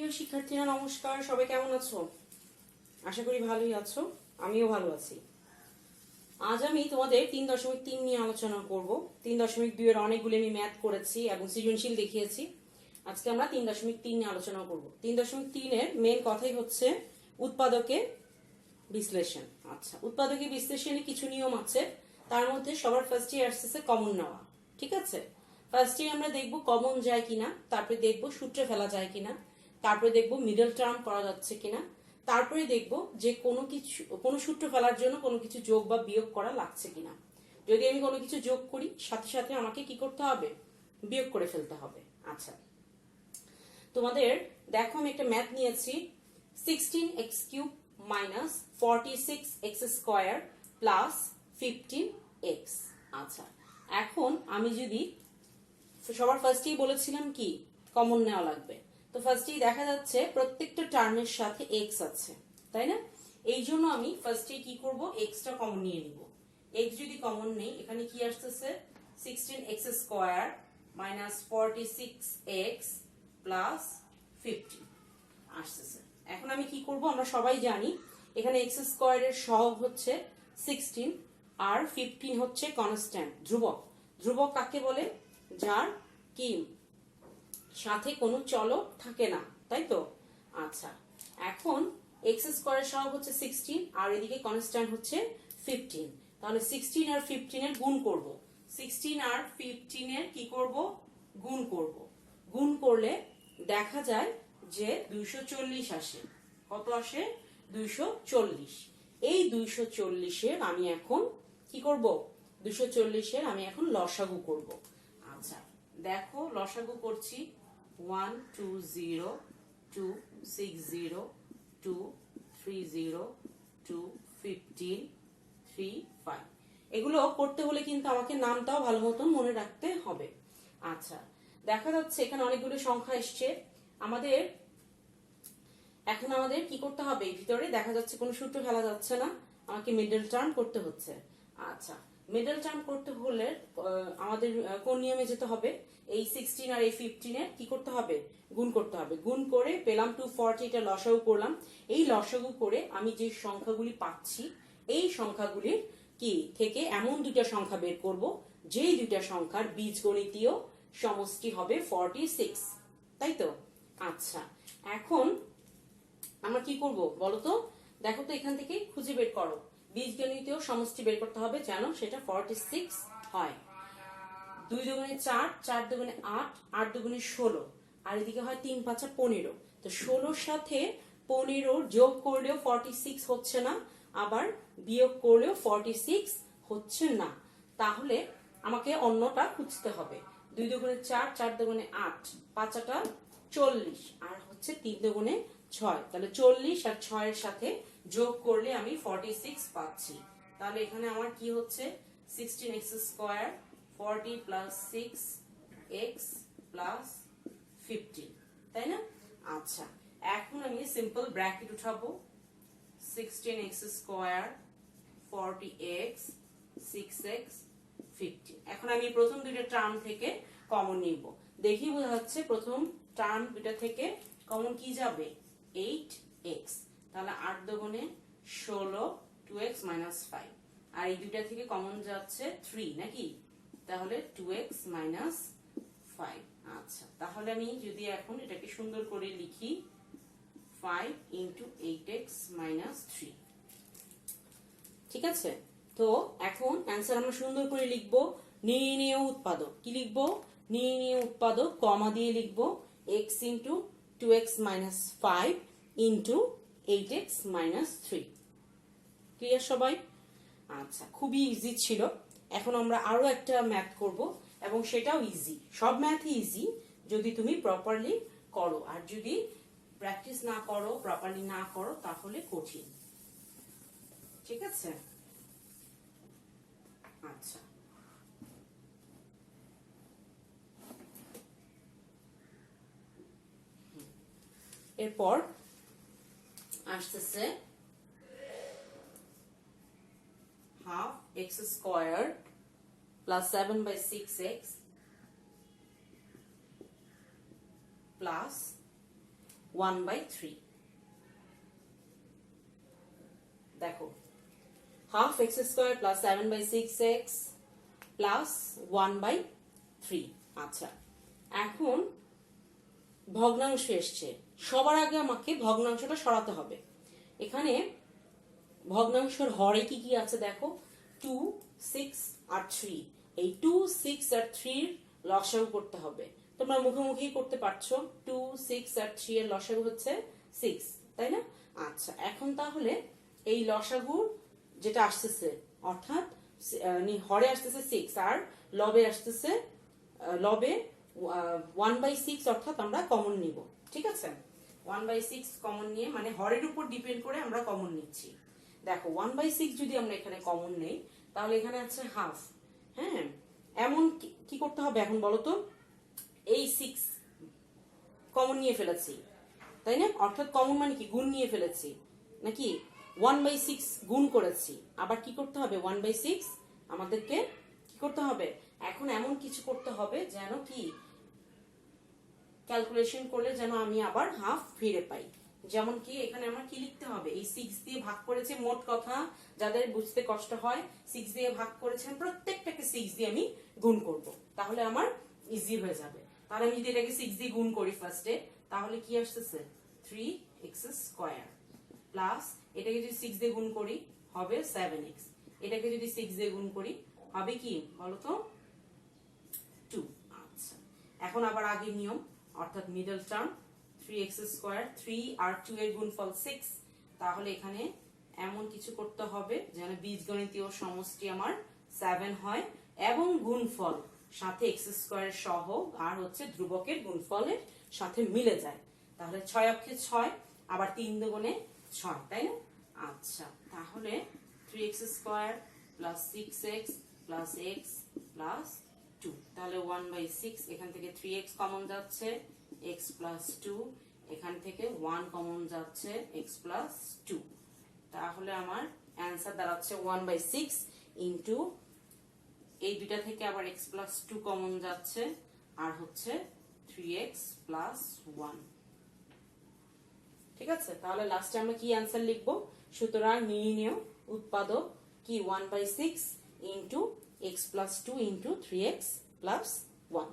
প্রিয় শিক্ষার্থীরা নমস্কার, সবাই কেমন আছো? আশা করি ভালোই আছো, আমিও ভালো আছি। আজ আমি তোমাদের 3.3 নিয়ে আলোচনা করব। 3.2 এর অনেকগুলো আমি ম্যাথ করেছি এবং সৃজনশীল দেখিয়েছি। আজকে আমরা 3.3 নিয়ে আলোচনা করব। 3.3 এর মেন কথাই হচ্ছে উৎপাদকে বিশ্লেষণ। আচ্ছা, উৎপাদকে বিশ্লেষণে কিছু নিয়ম আছে, তার মধ্যে সবার ফার্স্টে আসছে কমন নেওয়া। ঠিক আছে, ফার্স্টে আমরা দেখব কমন যায় কিনা, তারপরে দেখব সূত্রে ফেলা যায় কিনা, তারপরে দেখব মিডল টার্ম করা যাচ্ছে কিনা, তারপরে দেখব যে কোনো সূত্র ফেলার জন্য কোনো কিছু যোগ বা বিয়োগ করা লাগছে কিনা। যদি আমি কোনো কিছু যোগ করি, সাথে সাথে আমাকে কি করতে হবে? বিয়োগ করে ফেলতে হবে। আচ্ছা, তোমাদের দেখো আমি একটা ম্যাথ নিয়েছি, 16x³ minus 46x square plus 15x। আচ্ছা, এখন আমি যদি সবার ফার্স্টেই বলেছিলাম কি কমন নেওয়া লাগবে, তো ফার্স্টেই দেখা যাচ্ছে প্রত্যেকটা টার্মের সাথে x আছে, তাই না? এই জন্য আমি ফার্স্টে কি করব, x টা কমন নিয়ে নিব। x যদি কমন নেই, এখানে কি আসতেছে 16x square minus 46x plus 15 আসতেছে। এখন আমি কি করব, আমরা সবাই জানি এখানে x স্কোয়ারের সহগ হচ্ছে 16 আর 15 হচ্ছে কনস্ট্যান্ট, ধ্রুবক। ধ্রুবক কাকে বলে? যার কি সাথে কোনো চলক থাকে না, তাই তো? আচ্ছা, এখন x স্কোয়ারের সহগ হচ্ছে 16 আর এদিকে কনস্ট্যান্ট হচ্ছে 15। তাহলে 16 আর 15 এর গুণ করব। 16 আর 15 এর কি করব? গুণ করব। গুণ করলে দেখা যায় যে 240 আসে। কত আসে? 240। এই 240 এর আমি এখন কি করব? 240 এর আমি এখন লসাগু করব। আচ্ছা, দেখো লসাগু করছি। 1 2 0 2 6 0 2 3 0 2 15 3 5। এগুলো করতে হলে কিন্তু আমাকে নামটাও ভালো মতন মনে রাখতে হবে। আচ্ছা, দেখা যাচ্ছে এখানে অনেকগুলো সংখ্যা এসছে। এখন আমাদের কি করতে হবে? ভিতরে দেখা যাচ্ছে কোনো সূত্র ফেলা যাচ্ছে না, আমাকে মিডল টার্ম করতে হচ্ছে। আচ্ছা, মিডল টার্ম করতে হলে আমাদের কোন নিয়মে যেতে হবে? এই 16 আর এই 15 এর কি করতে হবে? গুণ করতে হবে। গুণ করে পেলাম 240, এটা লসাগু করলাম। এই লসাগু করে আমি যে সংখ্যাগুলি পাচ্ছি, এই সংখ্যাগুলির কি থেকে এমন দুইটা সংখ্যা বের করব, যেই দুইটা সংখ্যার বীজগণিতীয় সমষ্টি হবে 46, তাই তো? আচ্ছা, এখন আমরা কি করব বলতো? দেখো তো, এখান থেকে খুঁজে বের করো, বীজগণিতীয় সমষ্টি বের করতে হবে যেন সেটা 46 হয়। 2 দুগুণে 4, 4 দুগুণে 8, 8 দুগুণে 16, আর এদিকে হয় 3 5 15। তো 16 সাথে 15 যোগ করলেও 46 হচ্ছে না, আবার বিয়োগ করলেও 46 হচ্ছে না। তাহলে আমাকে অন্যটা খুঁজতে হবে। 2 দুগুণে 4, 4 দুগুণে 8, 5 8 40, আর হচ্ছে 3 দুগুণে 6। তাহলে 40 আর 6 এর সাথে যোগ করলে আমি 46 পাচ্ছি। তাহলে এখানে আমার কি হচ্ছে? 16x square 40 plus 6x plus 15, তাই না? আচ্ছা, এখন আমি সিম্পল ব্র্যাকেট উঠাবো। 16x square 40x 6x 15। এখন আমি প্রথম দুইটা টার্ম থেকে কমন নিব। দেখি বোঝা যাচ্ছে প্রথম টার্ম দুইটা থেকে কমন কি যাবে? 8x। তাহলে 8 দুগুণে 16, 2x মাইনাস 5। আর এই দুইটা থেকে কমন যাচ্ছে 3, নাকি? তাহলে 2x মাইনাস 5। আচ্ছা, তাহলে আমি যদি এখন এটাকে সুন্দর করে লিখি, 5 ইন্টু 8x মাইনাস 3। ঠিক আছে, তো এখন অ্যান্সার আমরা সুন্দর করে লিখবো। নির্ণেয় উৎপাদক কি লিখবো? নির্ণেয় উৎপাদক কমা দিয়ে লিখবো x into 2x minus 5 into 8x minus 3। Clear সবাই? আচ্ছা, খুবই ইজি ছিল। এখন আমরা আরো একটা ম্যাথ করব, এবং সেটাও ইজি। সব ম্যাথই ইজি যদি তুমি প্রপারলি করো, আর যদি প্র্যাকটিস না করো, প্রপারলি না করো, তাহলে কঠিন। ঠিক আছে? আচ্ছা, এরপর আসতেছে half x square plus 7/6x plus 1/3। দেখো half x square plus 7/6x plus 1/3। আচ্ছা, এখন ভগ্নাংশ এসছে, সবার আগে আমাকে ভগ্নাংশটা সরাতে হবে। এখানে ভগ্নাংশের হরে কি কি আছে দেখো, 2, 6 আর 3। এই 2, 6 আর 3 এর লসাগু করতে হবে। তোমরা মুখোমুখি করতে পারছো, 2, 6 আর 3 এর লসাগু হচ্ছে 6, তাই না? আচ্ছা, এখন তাহলে এই লসাগু যেটা আসতেছে, অর্থাৎ হরে আসতেছে 6 আর লবে আসতেছে লবে 1/6, অর্থাৎ আমরা কমন নিব। ঠিক আছে, 1/6 কমন নিয়ে, মানে হরের উপর ডিপেন্ড করে আমরা কমন নিচ্ছি। দেখো 1/6 যদি আমরা এখানে কমন নেই, তাহলে এখানে আছে হাফ। হ্যাঁ, এমন কি করতে হবে এখন বলো তো, এই 6 কমন নিয়ে ফেলেছি, তাই না? অর্থাৎ কমন মানে কি, গুণ নিয়ে ফেলেছি, নাকি 1/6 গুণ করেছি। আবার কি করতে হবে, 1/6 আমাদেরকে কি করতে হবে, এখন এমন কিছু করতে হবে যেন কি ক্যালকুলেশন করলে যেন আমি আবার হাফ ফিরে পাই। যেমন কি এখানে আমার কি লিখতে হবে, এই 6 দিয়ে ভাগ করেছে, মোট কথা যাদের বুঝতে কষ্ট হয় 6 দিয়ে ভাগ করেছেন, প্রত্যেকটাকে 6 দিয়ে আমি গুণ করব, তাহলে আমার ইজি হয়ে যাবে। তাহলে আমি যদি এটাকে 6 দিয়ে গুণ করি ফার্স্টে, তাহলে কি আসতেছে 3x স্কয়ার প্লাস এটাকে যদি 6 দিয়ে গুণ করি হবে 7x, এটাকে যদি 6 দিয়ে গুণ করি হবে কি বলতো 2। আচ্ছা, এখন আবার আগের নিয়ম, অর্থাৎ মিডল টার্ম 3x স্কয়ার, 3 আর 2 এর গুণফল 6। তাহলে এখানে এমন কিছু করতে হবে যেন বীজগণিতীয় সমষ্টি আমার 7 হয় এবং গুণফল সাথে x স্কয়ারের সহগ আর হচ্ছে ধ্রুবকের গুণফলের সাথে মিলে যায়। তাহলে 6 অক্ষে 6, আবার 3 দুগুণে 6, তাই না? আচ্ছা, তাহলে 3x square plus 6x plus x plus 2, তাহলে 1/6, এখান থেকে 3x কমন যাচ্ছে, x প্লাস 2, এখান থেকে 1 কমন যাচ্ছে, x প্লাস 2। তাহলে আমার অ্যান্সার দাঁড়াচ্ছে 1/6 ইন্টু এই দুইটা থেকে আবার x প্লাস 2 কমন যাচ্ছে, আর হচ্ছে 3x প্লাস 1। ঠিক আছে, তাহলে লাস্টে আমরা কি অ্যান্সার লিখবো, সুতরাং নির্ণেয় উৎপাদক কি 1/6 into x plus 2 into 3x plus 1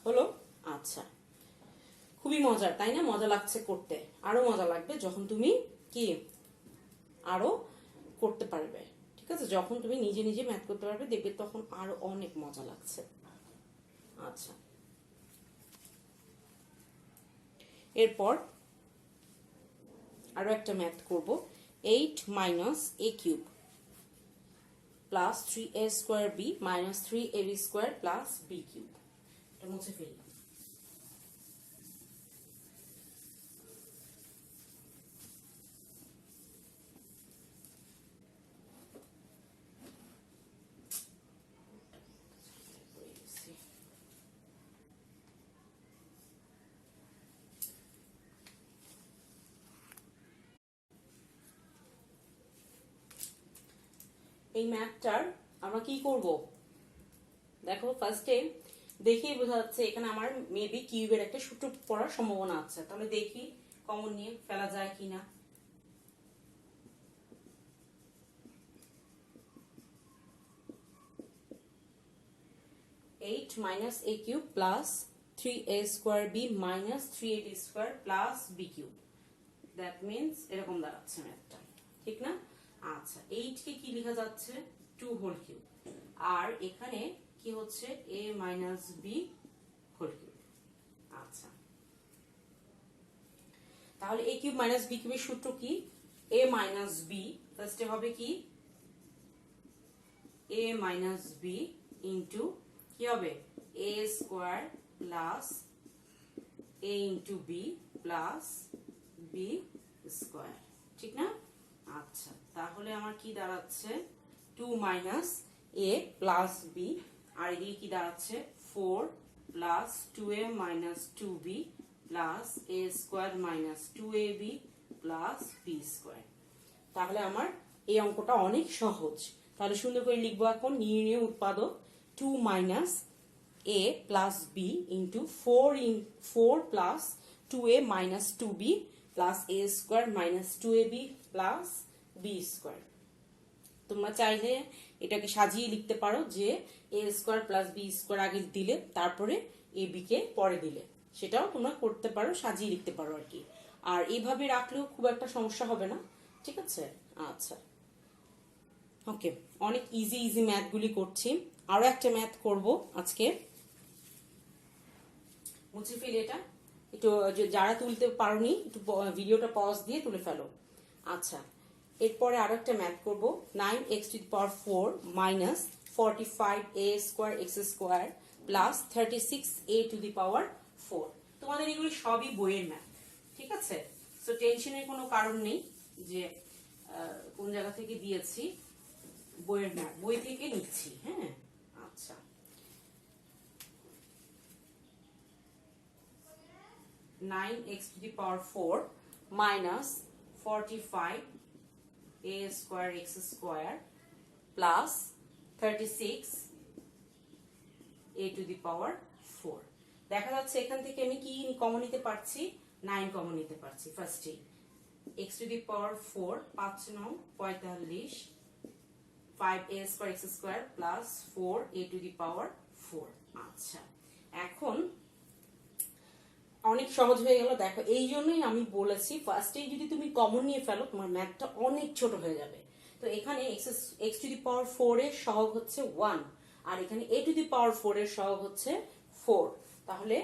হলো। আচ্ছা, খুবই মজার, তাই না? মজা লাগছে করতে, আরো মজা লাগবে যখন তুমি কি আরো করতে পারবে। ঠিক আছে, যখন তুমি নিজে নিজে ম্যাথ করতে পারবে, দেখবে তখন আরো অনেক মজা লাগছে। আচ্ছা, এরপর আরো একটা ম্যাথ করব, 8 minus a cube plus 3a square b minus 3ab square plus b cube. এটা মুছে ফেলি। এই ম্যাথটার আমরা কি করব দেখো, ফার্স্টে দেখেই বোঝা যাচ্ছে এখানে আমার মেবি কিউবের একটা সূত্র পড়ার সম্ভাবনা আছে। তাহলে দেখি কমন নিয়ে ফেলা যায় কিনা। Eight minus a cube plus 3a square b minus 3ab square plus b cube, that means এরকম দাঁড়াচ্ছে ম্যাথটা, ঠিক না? আচ্ছা, 8 কে কি লেখা যাচ্ছে 2 হোল কিউব, আর এখানে কি হচ্ছে a minus b whole cube. আচ্ছা, তাহলে a কিউব মাইনাস b কিউবের সূত্র কি, a মাইনাস b ফার্স্টে হবে কি a মাইনাস b ইন্টু কি হবে a square plus a into b plus b square, ঠিক না? আচ্ছা, তাহলে আমার কি দাঁড়াচ্ছে 2 মাইনাস a প্লাস b, আর এদিকে কি দাঁড়াচ্ছে 4 plus 2a minus 2b plus a square minus 2ab plus b square. তাহলে আমার এই অঙ্কটা অনেক সহজ। তাহলে সুন্দর করে লিখবো এখন, নির্ণেয় উৎপাদক 2 minus a plus b into 4 plus 2a minus 2b plus a square minus 2ab plus b square. তোমরা চাইলে এটাকে সাজিয়ে লিখতে পারো যে a square plus b square আগে দিলে তারপরে ab কে পরে দিলে, সেটাও তোমরা করতে পারো, সাজিয়ে লিখতে পারো আর কি। আর এইভাবে রাখলেও খুব একটা সমস্যা হবে না, ঠিক আছে। আচ্ছা ওকে, অনেক ইজি ইজি ম্যাথগুলি করছি। আরো একটা ম্যাথ করব আজকে, মুছে ফেলি এটা একটু, যারা তুলতে পারোনি একটু ভিডিওটা পজ দিয়ে তুলে ফেলো। আচ্ছা, এরপরে আরো একটা ম্যাথ করব, 9x to the power 4 minus 45a square x square plus 36a to the power 4। তোমাদের এগুলি সবই বইয়ের ম্যাথ, ঠিক আছে। সো টেনশনের কোনো কারণ নেই যে কোন জায়গা থেকে দিয়েছি, বইয়ের ম্যাথ, বই থেকে নিচ্ছি। হ্যাঁ আচ্ছা, nine x to the power 4 minus 45a square x square plus 36a to the power 4। দেখা যাচ্ছে এখান থেকে আমি কি কমন নিতে পারছি, 9 কমন নিতে পারছি ফার্স্টে। x to the power 4 5 9 45, 5a square x square plus 4a to the power 4। আচ্ছা, এখন অনেক সহজ হয়ে গেল। দেখো এই জন্যই আমি বলেছি ফার্স্টেই যদি তুমি কমন নিয়ে ফেলো তোমার ম্যাথটা অনেক ছোট হয়ে যাবে। তো এখানে x টু দি পাওয়ার 4 এর সহগ হচ্ছে 1, আর এখানে a টু দি পাওয়ার 4 এর সহগ হচ্ছে 4। তাহলে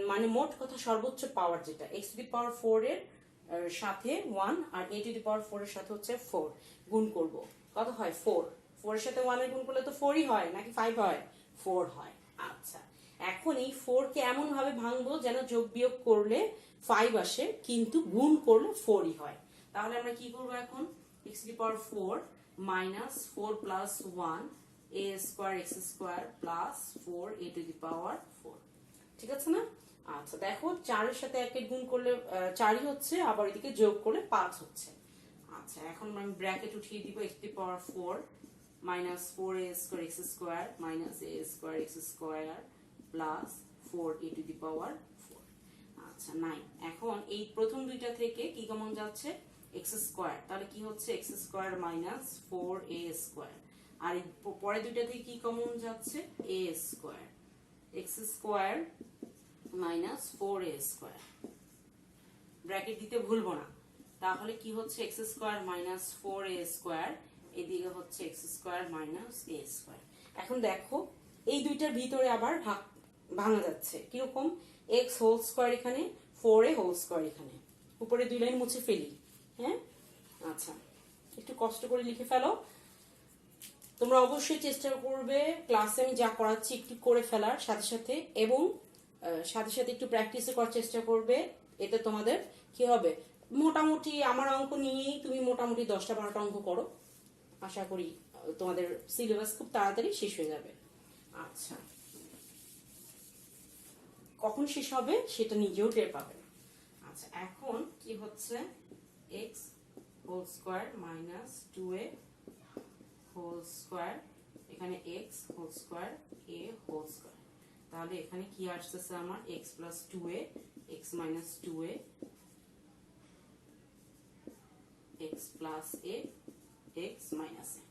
মানে মোট কথা সর্বোচ্চ পাওয়ার যেটা x টু দি পাওয়ার 4 এর সাথে 1 আর a টু দি পাওয়ার 4 এর সাথে হচ্ছে 4 গুণ করব, কত হয় 4। 4 এর সাথে 1 এর গুণ করলে তো 4ই হয় নাকি 5 হয়, 4 হয়। আচ্ছা, এখন এই 4 কে এমন ভাবে ভাঙবো যেন যোগ বিয়োগ করলে 5 আসে কিন্তু গুণ করলে 4ই হয়। তাহলে আমরা কি করব এখন, x to the power 4 minus 4 plus 1 a square x square plus 4a to the power 4, ঠিক আছে না। আচ্ছা দেখো 4 এর সাথে 1 এর গুণ করলে 4ই হচ্ছে, আবার এদিকে যোগ করলে 5 হচ্ছে। আচ্ছা, এখন আমি ব্র্যাকেট উঠিয়ে দিব, x to the power 4 minus 4a square x square minus a square x square plus 4a to the power 4। আচ্ছা 9। এখন এই প্রথম দুইটা থেকে কি কমন যাচ্ছে, x স্কয়ার, তাহলে কি হচ্ছে x square minus 4a square, আর এই পরে দুইটা থেকে কি কমন যাচ্ছে a square, x square minus 4a square, bracket দিতে ভুলবো না। তাহলে কি হচ্ছে x square minus 4a square, এদিকে হচ্ছে x square minus a square. এখন দেখো এই দুইটার ভিতরে আবার ভাঙা যাচ্ছে কিরকম, x হোল স্কয়ার এখানে, 4a হোল স্কয়ার এখানে, উপরে দুই লাইন মুছে ফেলি। হ্যাঁ আচ্ছা, একটু কষ্ট করে লিখে ফেলো। তোমরা অবশ্যই চেষ্টা করবে ক্লাসে আমি যা করাচ্ছি একটু করে ফেলার সাথে সাথে, এবং সাথে সাথে একটু প্র্যাকটিসও করার চেষ্টা করবে। এতে তোমাদের কি হবে, মোটামুটি আমার অঙ্ক নিয়েই তুমি মোটামুটি 10টা 12টা অঙ্ক করো, আশা করি তোমাদের সিলেবাস খুব তাড়াতাড়ি শেষ হয়ে যাবে। আচ্ছা, কখন শেষ হবে সেটা নিজেও টের পাবে না। আচ্ছা, এখন কি হচ্ছে, x whole square minus 2a whole square, এখানে x whole square a whole square, তাহলে এখানে কি আসতেছে আমার x plus 2a x minus 2a x plus a x minus a।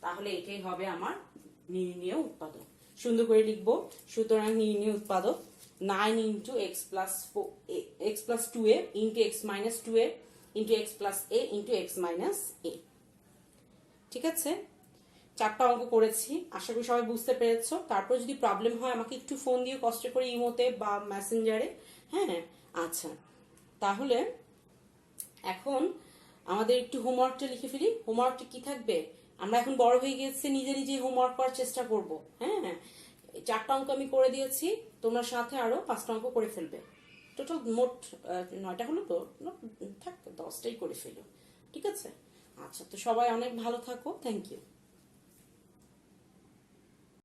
তাহলে এটাই হবে আমার নির্ণেয় উৎপাদক। সুন্দর করে লিখবো, সুতরাং নির্ণেয় উৎপাদক 9 into x plus 2a into x minus 2a into x plus a into x minus a। ঠিক আছে, 4টা অঙ্ক করেছি, আশা করি সবাই বুঝতে পেরেছো। তারপর যদি প্রবলেম হয় আমাকে একটু ফোন দিয়ে কষ্ট করে ইমোতে বা মেসেঞ্জারে। হ্যাঁ আচ্ছা, তাহলে এখন আমাদের একটু হোমওয়ার্কটা লিখে ফেলি। হোমওয়ার্কটা কি থাকবে, আমরা এখন বড় হয়ে গেছে, নিজে নিজে হোমওয়ার্ক করার চেষ্টা করব। হ্যাঁ 4টা অঙ্ক আমি করে দিয়েছি, তোমরা সাথে আরো 5টা অঙ্ক করে ফেলবে। টোটাল মোট 9টা হলো তো, থাক 10টাই করে ফেলো, ঠিক আছে। আচ্ছা, তো সবাই অনেক ভালো থাকো, থ্যাংক ইউ।